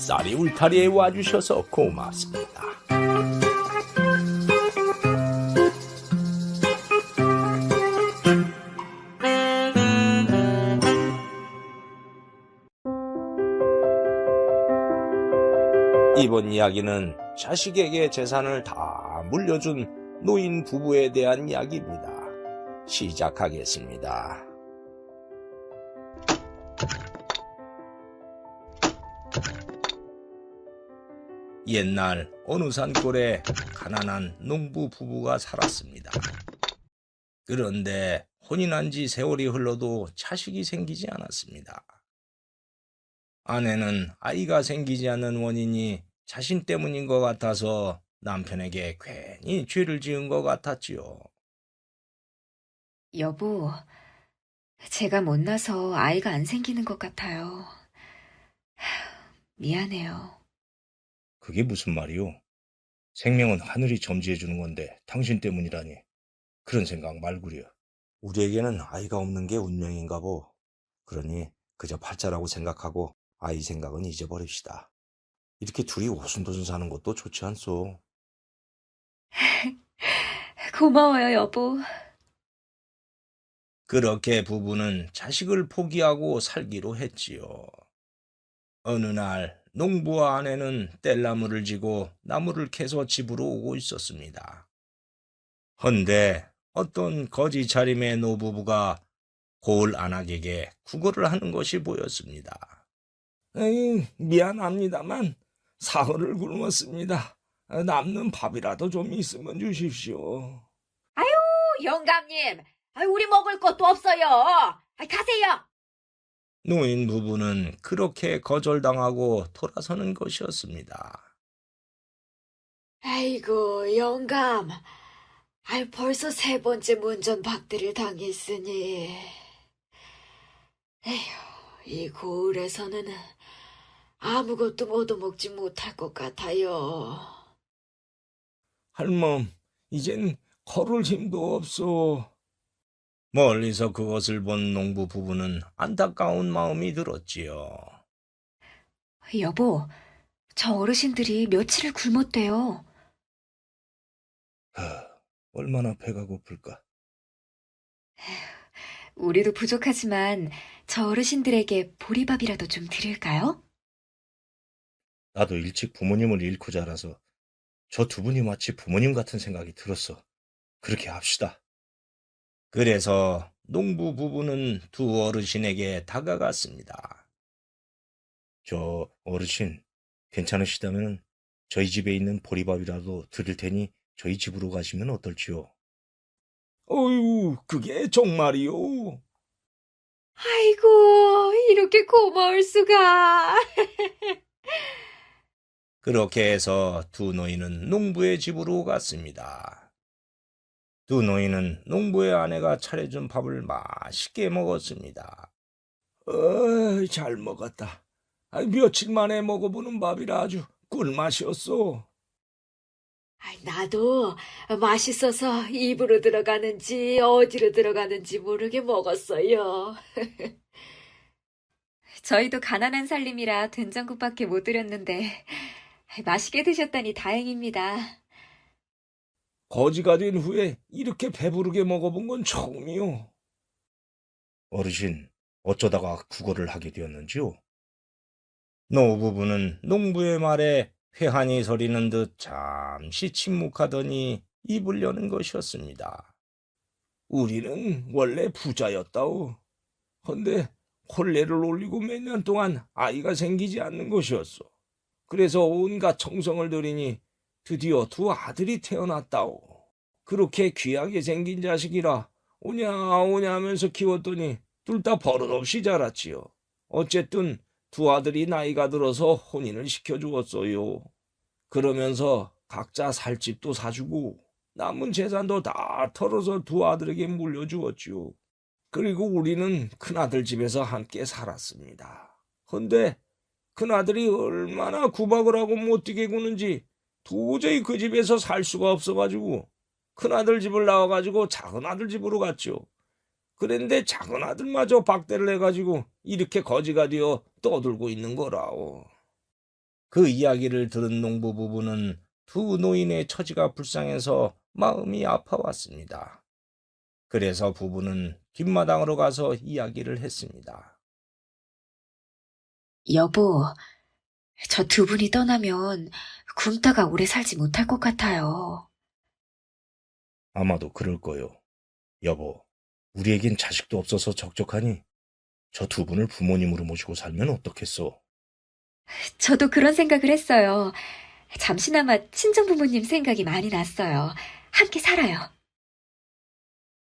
쌀이 울타리에 와주셔서 고맙습니다. 이번 이야기는 자식에게 재산을 다 물려준 노인 부부에 대한 이야기입니다. 시작하겠습니다. 옛날 어느 산골에 가난한 농부 부부가 살았습니다. 그런데 혼인한 지 세월이 흘러도 자식이 생기지 않았습니다. 아내는 아이가 생기지 않는 원인이 자신 때문인 것 같아서 남편에게 괜히 죄를 지은 것 같았지요. 여보, 제가 못나서 아이가 안 생기는 것 같아요. 미안해요. 그게 무슨 말이오? 생명은 하늘이 점지해 주는 건데 당신 때문이라니. 그런 생각 말구려. 우리에게는 아이가 없는 게 운명인가 보. 그러니 그저 팔자라고 생각하고 아이 생각은 잊어버립시다. 이렇게 둘이 오순도순 사는 것도 좋지 않소. 고마워요, 여보. 그렇게 부부는 자식을 포기하고 살기로 했지요. 어느 날 농부와 아내는 뗄나무를 지고 나무를 캐서 집으로 오고 있었습니다. 헌데 어떤 거지 차림의 노부부가 고을 안악에게 구걸을 하는 것이 보였습니다. 에이, 미안합니다만 사흘을 굶었습니다. 남는 밥이라도 좀 있으면 주십시오. 영감님, 우리 먹을 것도 없어요. 가세요. 노인 부부는 그렇게 거절당하고 돌아서는 것이었습니다. 아이고, 영감. 벌써 세 번째 문전박대를 당했으니. 에휴, 이 고을에서는 아무것도 얻어먹지 못할 것 같아요. 할멈, 이젠 걸을 힘도 없소. 멀리서 그것을 본 농부 부부는 안타까운 마음이 들었지요. 여보, 저 어르신들이 며칠을 굶었대요. 얼마나 배가 고플까? 우리도 부족하지만 저 어르신들에게 보리밥이라도 좀 드릴까요? 나도 일찍 부모님을 잃고 자라서 저 두 분이 마치 부모님 같은 생각이 들었어. 그렇게 합시다. 그래서 농부 부부는 두 어르신에게 다가갔습니다. 저 어르신, 괜찮으시다면 저희 집에 있는 보리밥이라도 드릴 테니 저희 집으로 가시면 어떨지요? 어휴, 그게 정말이요. 아이고, 이렇게 고마울 수가. 그렇게 해서 두 노인은 농부의 집으로 갔습니다. 두 노인은 농부의 아내가 차려준 밥을 맛있게 먹었습니다. 잘 먹었다. 며칠 만에 먹어보는 밥이라 아주 꿀맛이었소. 나도 맛있어서 입으로 들어가는지 어디로 들어가는지 모르게 먹었어요. 저희도 가난한 살림이라 된장국밖에 못 드렸는데 맛있게 드셨다니 다행입니다. 거지가 된 후에 이렇게 배부르게 먹어본 건 처음이요. 어르신, 어쩌다가 구걸을 하게 되었는지요? 노부부는 농부의 말에 회한이 서리는 듯 잠시 침묵하더니 입을 여는 것이었습니다. 우리는 원래 부자였다오. 헌데 혼례를 올리고 몇 년 동안 아이가 생기지 않는 것이었소. 그래서 온갖 정성을 들이니 드디어 두 아들이 태어났다오. 그렇게 귀하게 생긴 자식이라 오냐 오냐 하면서 키웠더니 둘 다 버릇없이 자랐지요. 어쨌든 두 아들이 나이가 들어서 혼인을 시켜주었어요. 그러면서 각자 살 집도 사주고 남은 재산도 다 털어서 두 아들에게 물려주었지요. 그리고 우리는 큰아들 집에서 함께 살았습니다. 헌데 큰아들이 얼마나 구박을 하고 못 뛰게 구는지 도저히 그 집에서 살 수가 없어가지고 큰아들 집을 나와가지고 작은아들 집으로 갔죠. 그런데 작은 아들마저 박대를 해가지고 이렇게 거지가 되어 떠들고 있는 거라오. 그 이야기를 들은 농부 부부는 두 노인의 처지가 불쌍해서 마음이 아파왔습니다. 그래서 부부는 뒷마당으로 가서 이야기를 했습니다. 여보, 저 두 분이 떠나면 굶다가 오래 살지 못할 것 같아요. 아마도 그럴 거요. 여보, 우리에겐 자식도 없어서 적적하니 저 두 분을 부모님으로 모시고 살면 어떻겠소? 저도 그런 생각을 했어요. 잠시나마 친정부모님 생각이 많이 났어요. 함께 살아요.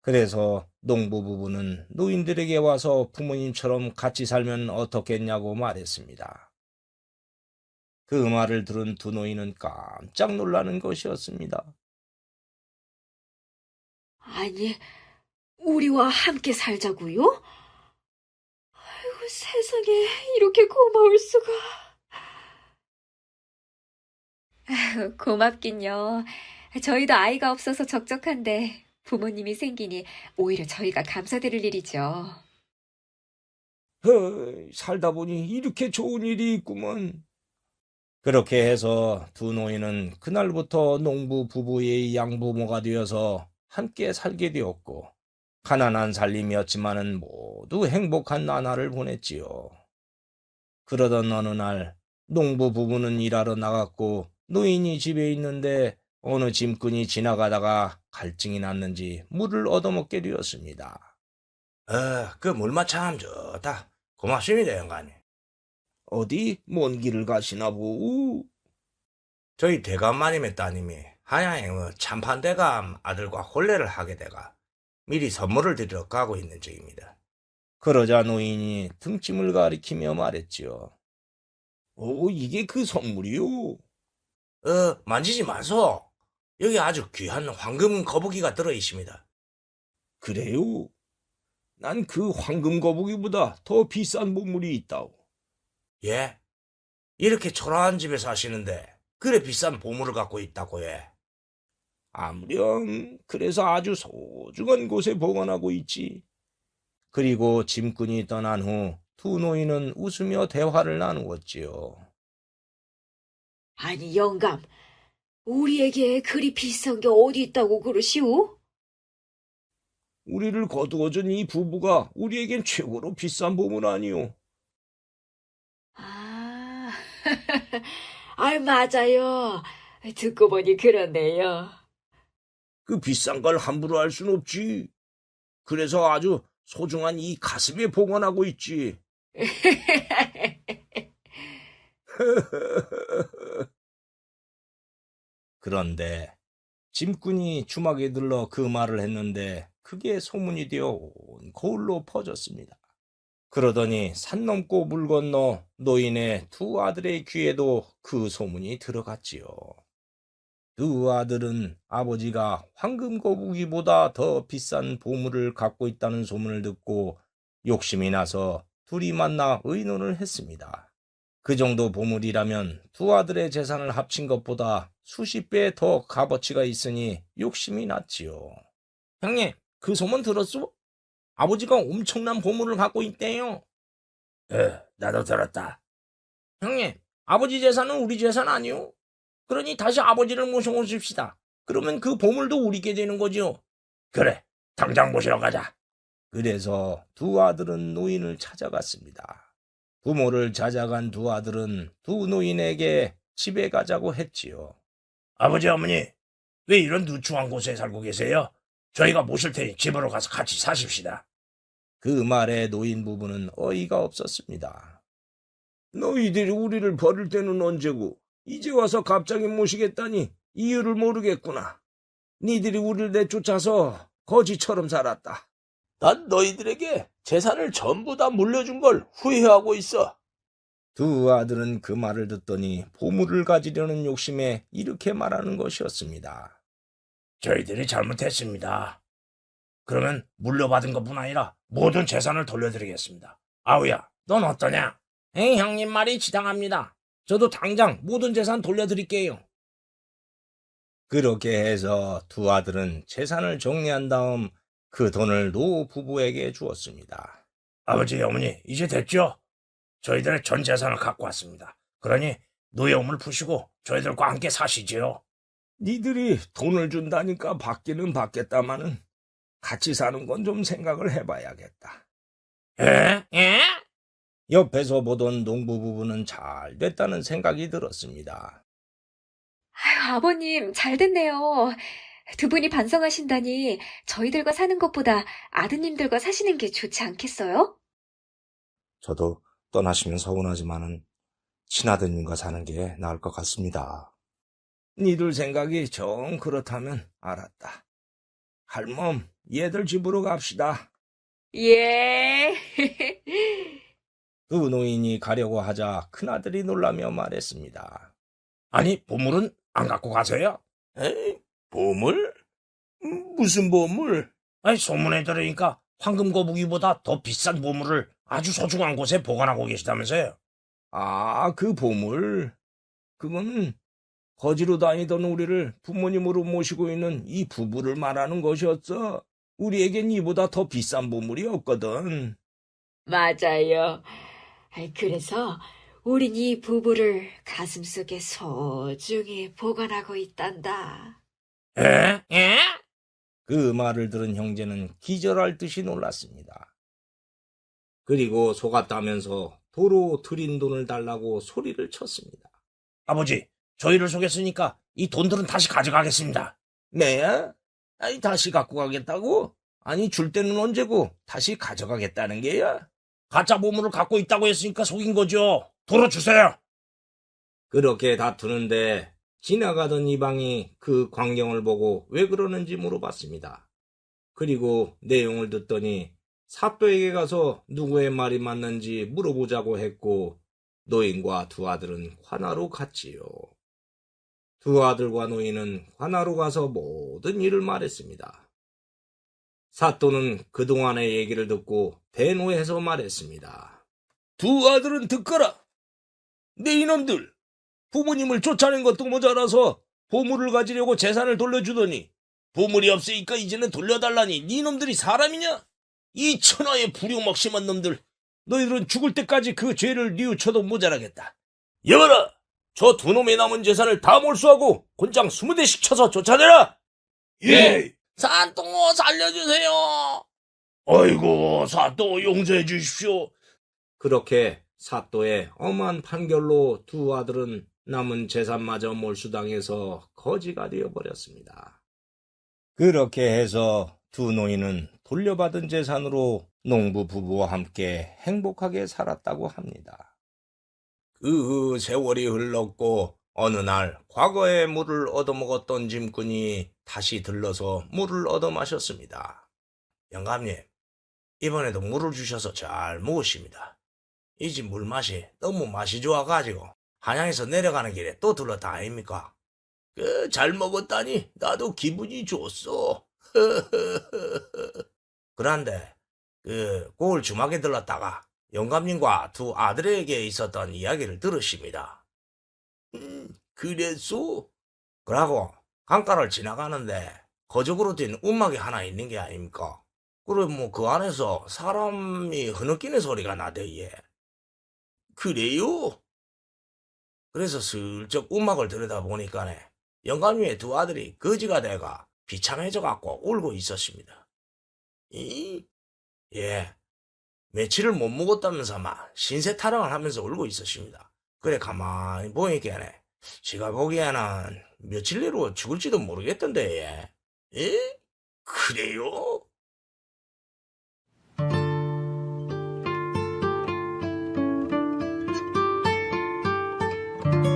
그래서 농부 부부는 노인들에게 와서 부모님처럼 같이 살면 어떻겠냐고 말했습니다. 그 말을 들은 두 노인은 깜짝 놀라는 것이었습니다. 아니, 우리와 함께 살자고요? 아이고, 세상에 이렇게 고마울 수가. 고맙긴요. 저희도 아이가 없어서 적적한데 부모님이 생기니 오히려 저희가 감사드릴 일이죠. 살다 보니 이렇게 좋은 일이 있구먼. 그렇게 해서 두 노인은 그날부터 농부 부부의 양부모가 되어서 함께 살게 되었고, 가난한 살림이었지만은 모두 행복한 나날을 보냈지요. 그러던 어느 날 농부 부부는 일하러 나갔고 노인이 집에 있는데 어느 짐꾼이 지나가다가 갈증이 났는지 물을 얻어먹게 되었습니다. 그 물맛 참 좋다. 고맙습니다, 영감님. 어디 먼 길을 가시나 보우? 저희 대감마님의 따님이 한양에 참판대감 아들과 혼례를 하게 돼가 미리 선물을 드리러 가고 있는 중입니다. 그러자 노인이 등짐을 가리키며 말했지요. 오, 이게 그 선물이요? 만지지 마소. 여기 아주 귀한 황금 거북이가 들어 있습니다. 그래요? 난 그 황금 거북이보다 더 비싼 보물이 있다오. 예? 이렇게 초라한 집에 사시는데 그래 비싼 보물을 갖고 있다고 해. 아무렴 그래서 아주 소중한 곳에 보관하고 있지. 그리고 짐꾼이 떠난 후 두 노인은 웃으며 대화를 나누었지요. 아니, 영감, 우리에게 그리 비싼 게 어디 있다고 그러시오? 우리를 거두어준 이 부부가 우리에겐 최고로 비싼 보물 아니오. 아, 맞아요. 듣고 보니 그렇네요. 그 비싼 걸 함부로 할 순 없지. 그래서 아주 소중한 이 가슴에 보관하고 있지. 그런데 짐꾼이 주막에 들러 그 말을 했는데 그게 소문이 되어 온 거울로 퍼졌습니다. 그러더니 산 넘고 물 건너 노인의 두 아들의 귀에도 그 소문이 들어갔지요. 두 아들은 아버지가 황금거북이보다 더 비싼 보물을 갖고 있다는 소문을 듣고 욕심이 나서 둘이 만나 의논을 했습니다. 그 정도 보물이라면 두 아들의 재산을 합친 것보다 수십 배 더 값어치가 있으니 욕심이 났지요. 형님, 그 소문 들었소? 아버지가 엄청난 보물을 갖고 있대요. 나도 들었다. 형님, 아버지 재산은 우리 재산 아니오? 그러니 다시 아버지를 모셔오십시다. 그러면 그 보물도 우리게 되는 거지요. 그래, 당장 모시러 가자. 그래서 두 아들은 노인을 찾아갔습니다. 부모를 찾아간 두 아들은 두 노인에게 집에 가자고 했지요. 아버지, 어머니, 왜 이런 누추한 곳에 살고 계세요? 저희가 모실 테니 집으로 가서 같이 사십시다. 그 말에 노인 부부는 어이가 없었습니다. 너희들이 우리를 버릴 때는 언제고 이제 와서 갑자기 모시겠다니 이유를 모르겠구나. 니들이 우리를 내쫓아서 거지처럼 살았다. 난 너희들에게 재산을 전부 다 물려준 걸 후회하고 있어. 두 아들은 그 말을 듣더니 보물을 가지려는 욕심에 이렇게 말하는 것이었습니다. 저희들이 잘못했습니다. 그러면 물려받은 것뿐 아니라 모든 재산을 돌려드리겠습니다. 아우야, 넌 어떠냐? 형님 말이 지당합니다. 저도 당장 모든 재산 돌려드릴게요. 그렇게 해서 두 아들은 재산을 정리한 다음 그 돈을 노 부부에게 주었습니다. 아버지, 어머니, 이제 됐죠? 저희들의 전 재산을 갖고 왔습니다. 그러니 노여움을 푸시고 저희들과 함께 사시지요. 니들이 돈을 준다니까 받기는 받겠다마는 같이 사는 건 좀 생각을 해봐야겠다. 에? 에? 옆에서 보던 농부 부부는 잘 됐다는 생각이 들었습니다. 아유, 아버님, 잘 됐네요. 두 분이 반성하신다니 저희들과 사는 것보다 아드님들과 사시는 게 좋지 않겠어요? 저도 떠나시면 서운하지만은 친아드님과 사는 게 나을 것 같습니다. 니들 생각이 정 그렇다면 알았다. 할멈, 얘들 집으로 갑시다. 예. 두 노인이 가려고 하자 큰아들이 놀라며 말했습니다. 아니, 보물은 안 갖고 가세요? 에이, 보물? 무슨 보물? 아니, 소문에 들으니까 황금 거북이보다 더 비싼 보물을 아주 소중한 곳에 보관하고 계시다면서요? 아, 그 보물. 그건 거지로 다니던 우리를 부모님으로 모시고 있는 이 부부를 말하는 것이었어. 우리에겐 이보다 더 비싼 보물이 없거든. 맞아요. 그래서 우린 이 부부를 가슴속에 소중히 보관하고 있단다. 에? 에? 그 말을 들은 형제는 기절할 듯이 놀랐습니다. 그리고 속았다면서 도로 들인 돈을 달라고 소리를 쳤습니다. 아버지, 저희를 속였으니까 이 돈들은 다시 가져가겠습니다. 내야? 아니, 다시 갖고 가겠다고? 아니, 줄 때는 언제고 다시 가져가겠다는 게야? 가짜 보물을 갖고 있다고 했으니까 속인 거죠. 돌아주세요. 그렇게 다투는데 지나가던 이방이 그 광경을 보고 왜 그러는지 물어봤습니다. 그리고 내용을 듣더니 사또에게 가서 누구의 말이 맞는지 물어보자고 했고 노인과 두 아들은 관하로 갔지요. 두 아들과 노인은 관하로 가서 모든 일을 말했습니다. 사또는 그동안의 얘기를 듣고 대노해서 말했습니다. 두 아들은 듣거라. 내 이놈들, 부모님을 쫓아낸 것도 모자라서 보물을 가지려고 재산을 돌려주더니 보물이 없으니까 이제는 돌려달라니 네 놈들이 사람이냐? 이 천하의 불효먹심한 놈들, 너희들은 죽을 때까지 그 죄를 뉘우쳐도 모자라겠다. 여봐라, 저 두 놈의 남은 재산을 다 몰수하고 곤장 20대씩 쳐서 쫓아내라. 예. 사또 살려주세요. 아이고, 사또 용서해 주십시오. 그렇게 사또의 엄한 판결로 두 아들은 남은 재산마저 몰수당해서 거지가 되어버렸습니다. 그렇게 해서 두 노인은 돌려받은 재산으로 농부 부부와 함께 행복하게 살았다고 합니다. 그 세월이 흘렀고 어느 날 과거에 물을 얻어먹었던 짐꾼이 다시 들러서 물을 얻어 마셨습니다. 영감님, 이번에도 물을 주셔서 잘 먹었습니다. 이 집 물맛이 너무 맛이 좋아가지고 한양에서 내려가는 길에 또 들렀다 아닙니까? 잘 먹었다니 나도 기분이 좋소. 그런데 고을 주막에 들렀다가 영감님과 두 아들에게 있었던 이야기를 들으십니다. 그랬소? 그러고 강가를 지나가는데 거적으로 된 움막이 하나 있는 게 아닙니까? 그럼 뭐 그 안에서 사람이 흐느끼는 소리가 나대예. 그래요? 그래서 슬쩍 움막을 들여다보니까네 영감님의 두 아들이 거지가 돼가 비참해져갖고 울고 있었습니다. 예, 며칠을 못 먹었다면서만 신세 타령을 하면서 울고 있었습니다. 그래 가만히 보니까네 제가 보기에는 며칠 내로 죽을지도 모르겠던데. 예? 그래요?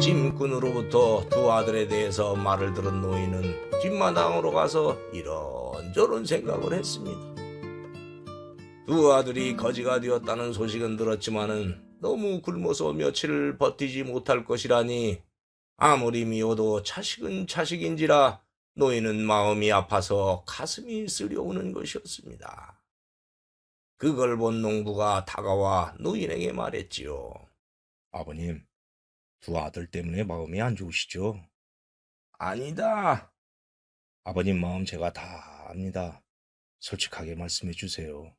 짐꾼으로부터 두 아들에 대해서 말을 들은 노인은 뒷마당으로 가서 이런저런 생각을 했습니다. 두 아들이 거지가 되었다는 소식은 들었지만은 너무 굶어서 며칠을 버티지 못할 것이라니 아무리 미워도 자식은 자식인지라 노인은 마음이 아파서 가슴이 쓰려오는 것이었습니다. 그걸 본 농부가 다가와 노인에게 말했지요. 아버님, 두 아들 때문에 마음이 안 좋으시죠? 아니다. 아버님 마음 제가 다 압니다. 솔직하게 말씀해 주세요.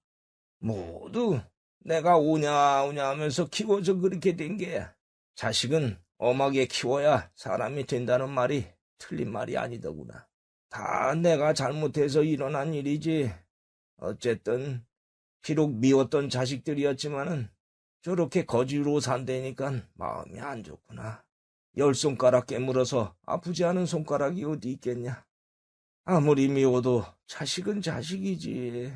모두 내가 오냐 오냐 하면서 키워서 그렇게 된 게 자식은 엄하게 키워야 사람이 된다는 말이 틀린 말이 아니더구나. 다 내가 잘못해서 일어난 일이지. 어쨌든 비록 미웠던 자식들이었지만은 저렇게 거지로 산다니까 마음이 안 좋구나. 10손가락 깨물어서 아프지 않은 손가락이 어디 있겠냐. 아무리 미워도 자식은 자식이지.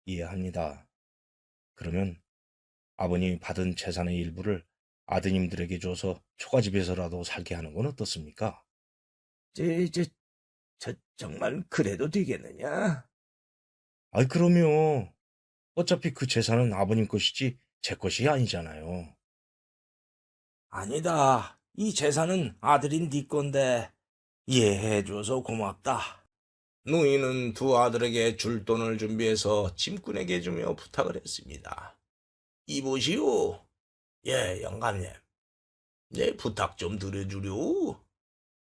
이해합니다. 그러면 아버님이 받은 재산의 일부를 아드님들에게 줘서 초가집에서라도 살게 하는 건 어떻습니까? 정말 그래도 되겠느냐? 아이, 그럼요. 어차피 그 재산은 아버님 것이지 제 것이 아니잖아요. 아니다. 이 재산은 아들인 네 건데 이해해줘서 고맙다. 노인은 두 아들에게 줄 돈을 준비해서 짐꾼에게 주며 부탁을 했습니다. 이보시오. 예, 영감님. 내 부탁 좀 들어주려.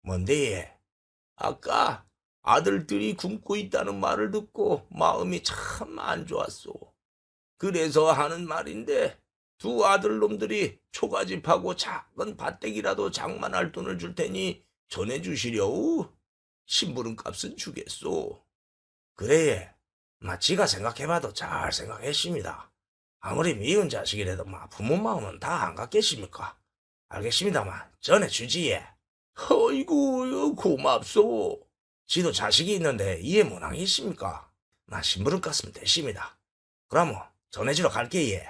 뭔데, 예? 아까 아들들이 굶고 있다는 말을 듣고 마음이 참 안 좋았소. 그래서 하는 말인데 두 아들놈들이 초가집하고 작은 밭대기라도 장만할 돈을 줄 테니 전해주시려우. 심부름 값은 주겠소. 그래, 지가 생각해봐도 잘 생각했습니다. 아무리 미운 자식이라도 부모 마음은 다 안 갖겠습니까? 알겠습니다만 전해주지예. 어이구, 고맙소. 지도 자식이 있는데 이해 못하겠습니까? 심부름 값은 됐습니다. 그럼 전해주러 갈게, 예.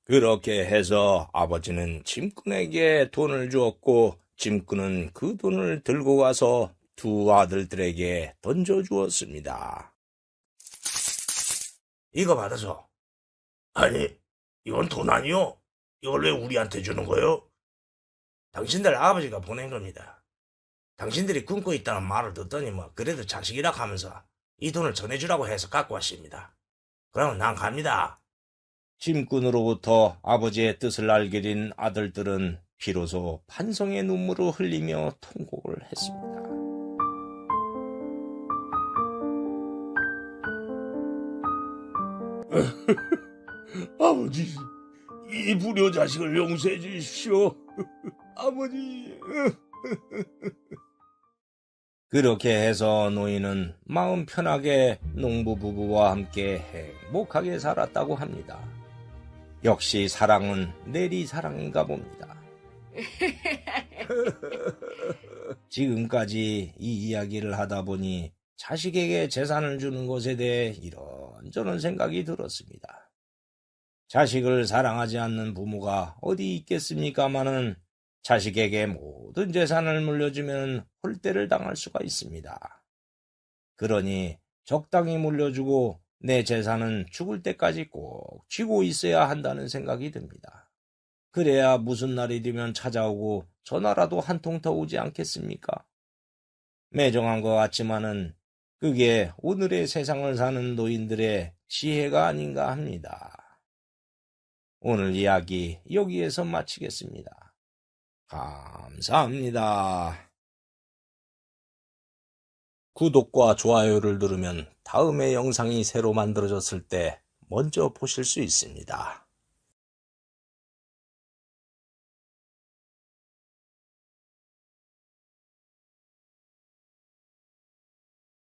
그렇게 해서 아버지는 짐꾼에게 돈을 주었고 짐꾼은 그 돈을 들고 가서 두 아들들에게 던져주었습니다. 이거 받아서. 아니, 이건 돈 아니요? 이걸 왜 우리한테 주는 거요? 당신들 아버지가 보낸 겁니다. 당신들이 굶고 있다는 말을 듣더니 그래도 자식이라 하면서 이 돈을 전해주라고 해서 갖고 왔습니다. 그럼 난 갑니다. 짐꾼으로부터 아버지의 뜻을 알게 된 아들들은 비로소 반성의 눈물을 흘리며 통곡을 했습니다. 아버지, 이 불효 자식을 용서해 주십시오. 아버지. 그렇게 해서 노인은 마음 편하게 농부 부부와 함께 행복하게 살았다고 합니다. 역시 사랑은 내리 사랑인가 봅니다. 지금까지 이 이야기를 하다 보니 자식에게 재산을 주는 것에 대해 이런저런 생각이 들었습니다. 자식을 사랑하지 않는 부모가 어디 있겠습니까마는 자식에게 모든 재산을 물려주면 홀대를 당할 수가 있습니다. 그러니 적당히 물려주고 내 재산은 죽을 때까지 꼭 쥐고 있어야 한다는 생각이 듭니다. 그래야 무슨 날이 되면 찾아오고 전화라도 한 통 더 오지 않겠습니까? 매정한 것 같지만은 그게 오늘의 세상을 사는 노인들의 지혜가 아닌가 합니다. 오늘 이야기 여기에서 마치겠습니다. 감사합니다. 구독과 좋아요를 누르면 다음의 영상이 새로 만들어졌을 때 먼저 보실 수 있습니다.